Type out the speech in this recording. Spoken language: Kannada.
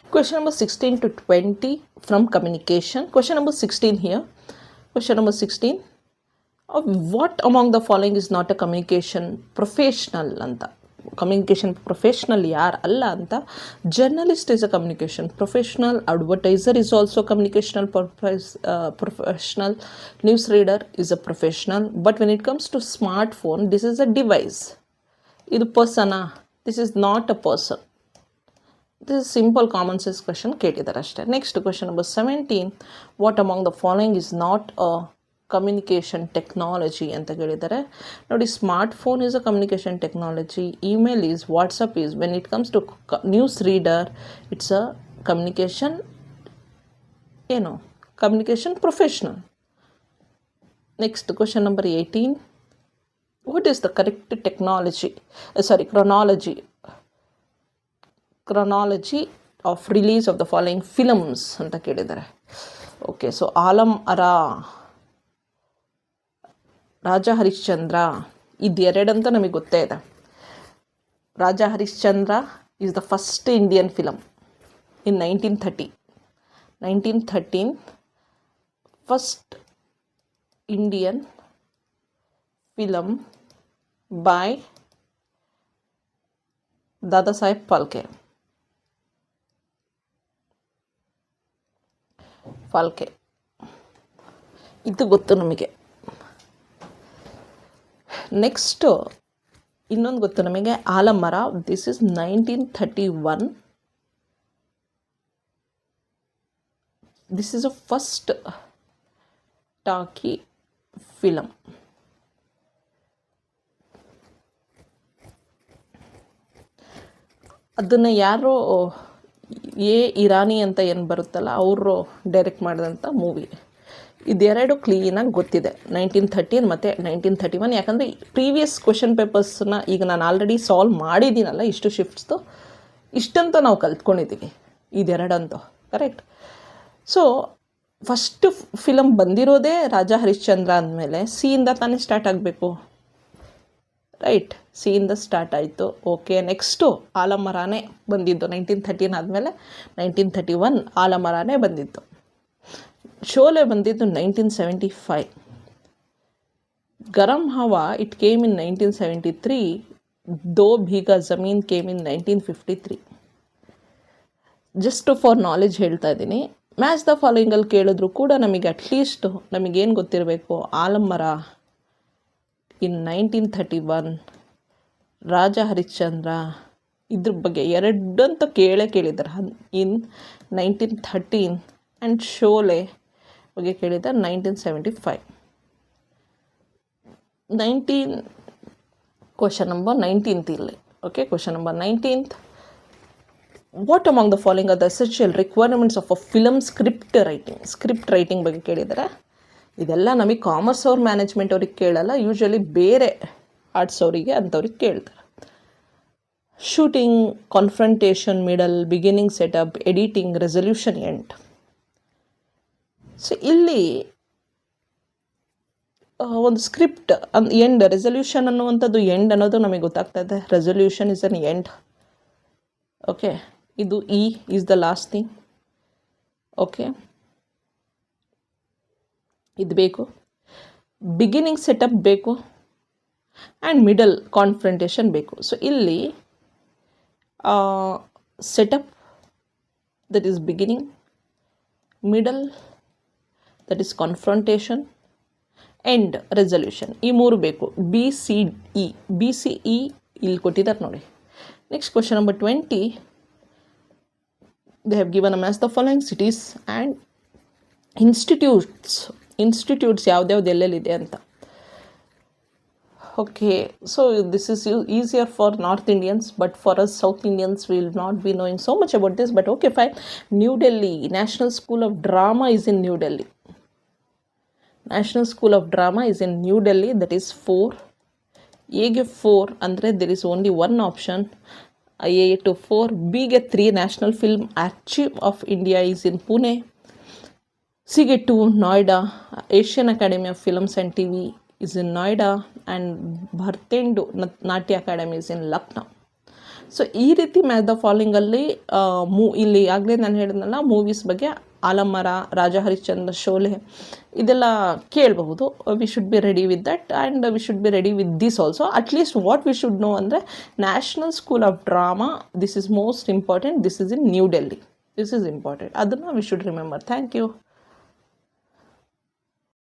Question number 16 to 20 from communication. Question number 16 here. Question number 16. What among the following is not a communication professional anta? Communication professional yaar alla anta? Journalist is a communication professional. Advertiser is also communicational professional. Newsreader is a professional. But when it comes to smartphone, this is a device. Idu persona. This is not a person. This is simple common sense question ಕೇಳಿದ್ದಾರೆ ಅಷ್ಟೇ. Next question number 17. What among the following is not a communication technology ಅಂತ ಕೇಳಿದ್ದಾರೆ. ನೋಡಿ, smart phone is a communication technology, email is, WhatsApp is. When it comes to news reader, it's a communication communication professional. Next question number 18. What is the correct chronology of release of the following films ಅಂತ ಕೇಳಿದ್ದಾರೆ. ಓಕೆ, ಸೊ ಆಲಂ ಅರ, ರಾಜ ಹರಿಶ್ಚಂದ್ರ, ಇದೆರಡಂತ ನಮಗೆ ಗೊತ್ತೇ ಇದೆ. Raja Harishchandra is the first Indian film in 1913. First Indian film by Dada Saheb Phalke. ಇದು ಗೊತ್ತು ನಮಗೆ. ನೆಕ್ಸ್ಟ್ ಇನ್ನೊಂದು ಗೊತ್ತು ನಮಗೆ, Alam Ara. This is 1931. This is a first talkie film. ಅದನ್ನು ಯಾರೋ ಇರಾನಿ ಅಂತ ಏನು ಬರುತ್ತಲ್ಲ, ಅವರು ಡೈರೆಕ್ಟ್ ಮಾಡಿದಂಥ ಮೂವಿ. ಇದೆರಡು ಕ್ಲೀನಾಗಿ ಗೊತ್ತಿದೆ, 1913 ಮತ್ತು 1931. ಯಾಕಂದರೆ ಪ್ರೀವಿಯಸ್ ಕ್ವೆಶನ್ ಪೇಪರ್ಸ್ನ ಈಗ ನಾನು ಆಲ್ರೆಡಿ ಸಾಲ್ವ್ ಮಾಡಿದ್ದೀನಲ್ಲ, ಇಷ್ಟು ಶಿಫ್ಟ್ಸ್ದು ಇಷ್ಟಂತ ನಾವು ಕಲ್ತ್ಕೊಂಡಿದ್ದೀವಿ, ಇದೆರಡಂತೂ ಕರೆಕ್ಟ್. ಸೊ ಫಸ್ಟ್ ಫಿಲಮ್ ಬಂದಿರೋದೇ ರಾಜಾ ಹರಿಶ್ಚಂದ್ರ ಅಂದಮೇಲೆ ಸಿಯಿಂದ ತಾನೇ ಸ್ಟಾರ್ಟ್ ಆಗಬೇಕು, ರೈಟ್? ಸಿಯಿಂದ ಸ್ಟಾರ್ಟ್ ಆಯಿತು. ಓಕೆ, ನೆಕ್ಸ್ಟು ಆಲಮರಾನೇ ಬಂದಿದ್ದು 1913 ಆದಮೇಲೆ 1931 ಆಲಮರಾನೇ ಬಂದಿತ್ತು. ಶೋಲೆ ಬಂದಿದ್ದು 1975. ಗರಂ ಹವಾ ಇಟ್ ಕೇಮ್ ಇನ್ 1973. ದೋ ಭೀಗಾ ಜಮೀನ್ came in 1953. Just for knowledge ಹೇಳ್ತಾ ಇದ್ದೀನಿ. ಮ್ಯಾಚ್ ದ ಫಾಲೋಯಿಂಗಲ್ಲಿ ಕೇಳಿದ್ರು ಕೂಡ ನಮಗೆ ಅಟ್ಲೀಸ್ಟ್ ನಮಗೇನು ಗೊತ್ತಿರಬೇಕು, ಆಲಮರ ಇನ್ 1931, ರಾಜ ಹರಿಶ್ಚಂದ್ರ ಇದ್ರ ಬಗ್ಗೆ ಎರಡಂತೂ ಕೇಳಿದ್ದಾರೆ ಇನ್ 1913, ಆ್ಯಂಡ್ ಶೋಲೆ ಬಗ್ಗೆ ಕೇಳಿದ್ದಾರೆ 1975. ಕ್ವೆಶನ್ ನಂಬರ್ 19 ಇಲ್ಲಿ. Okay, question number 19. What among the following are the essential requirements of a film script writing ಬಗ್ಗೆ ಕೇಳಿದ್ದಾರೆ. ಇದೆಲ್ಲ ನಮಗೆ ಕಾಮರ್ಸ್ ಅವ್ರ ಮ್ಯಾನೇಜ್ಮೆಂಟ್ ಅವ್ರಿಗೆ ಕೇಳಲ್ಲ, ಯೂಶ್ವಲಿ ಬೇರೆ ಆರ್ಟ್ಸ್ ಅವರಿಗೆ ಅಂಥವ್ರಿಗೆ ಕೇಳ್ತಾರೆ. Shooting, confrontation, middle, beginning, setup, editing, resolution, end. So ಇಲ್ಲಿ ಒಂದು ಸ್ಕ್ರಿಪ್ಟ್ ಎಂಡ್, ರೆಸಲ್ಯೂಷನ್ ಅನ್ನುವಂಥದ್ದು ಎಂಡ್ ಅನ್ನೋದು ನಮಗೆ ಗೊತ್ತಾಗ್ತಾ ಇದೆ. Resolution is an end. Okay, ಇದು is the last thing. Okay, ಇದು ಬೇಕು, ಬಿಗಿನಿಂಗ್ ಸೆಟಪ್ ಬೇಕು, ಆ್ಯಂಡ್ ಮಿಡಲ್ ಕಾನ್ಫ್ರಂಟೇಷನ್ ಬೇಕು. ಸೊ ಇಲ್ಲಿ setup, that is beginning, middle, that is confrontation, end resolution. ಈ ಮೂರು ಬೇಕು. ಬಿ ಸಿ ಇ ಇಲ್ಲಿ ಕೊಟ್ಟಿದ್ದಾರೆ ನೋಡಿ. Next question number 20. They have given a match the following cities and institutes ಯಾವ್ದ್ಯಾವ್ದು ಎಲ್ಲೆಲ್ಲಿದೆ ಅಂತ. Okay, so this is easier for north Indians, but for us south Indians will not be knowing so much about this, but okay fine. New Delhi, National school of Drama is in New Delhi. National school of Drama is in New Delhi, that is 4. ಎಗೆ 4 ಅಂದರೆ there is only one option, A to 4. ಬಿಗೆ 3, national film archive of India is in Pune. ಸಿಗೆ 2, Noida. Asian academy of films and TV is in Noida, and Bhartendu Natya Academy is in Lucknow. So ಈ ರೀತಿ ಮ್ಯಾಚ್ ದ ಫಾಲೋಯಿಂಗಲ್ಲಿ ಇಲ್ಲಿ ಆಗಲೇ ನಾನು ಹೇಳಿದ್ನಲ್ಲ ಮೂವೀಸ್ ಬಗ್ಗೆ ಆಲಮರ, ರಾಜ ಹರಿಶ್ಚಂದ್ರ, ಶೋಲೆ ಇದೆಲ್ಲ ಕೇಳಬಹುದು. We should be ready with that and we should be ready with this also. At least what we should know ಅಂದರೆ national school of drama, this is most important, this is in New Delhi, this is important. ಅದನ್ನು we should remember. Thank you.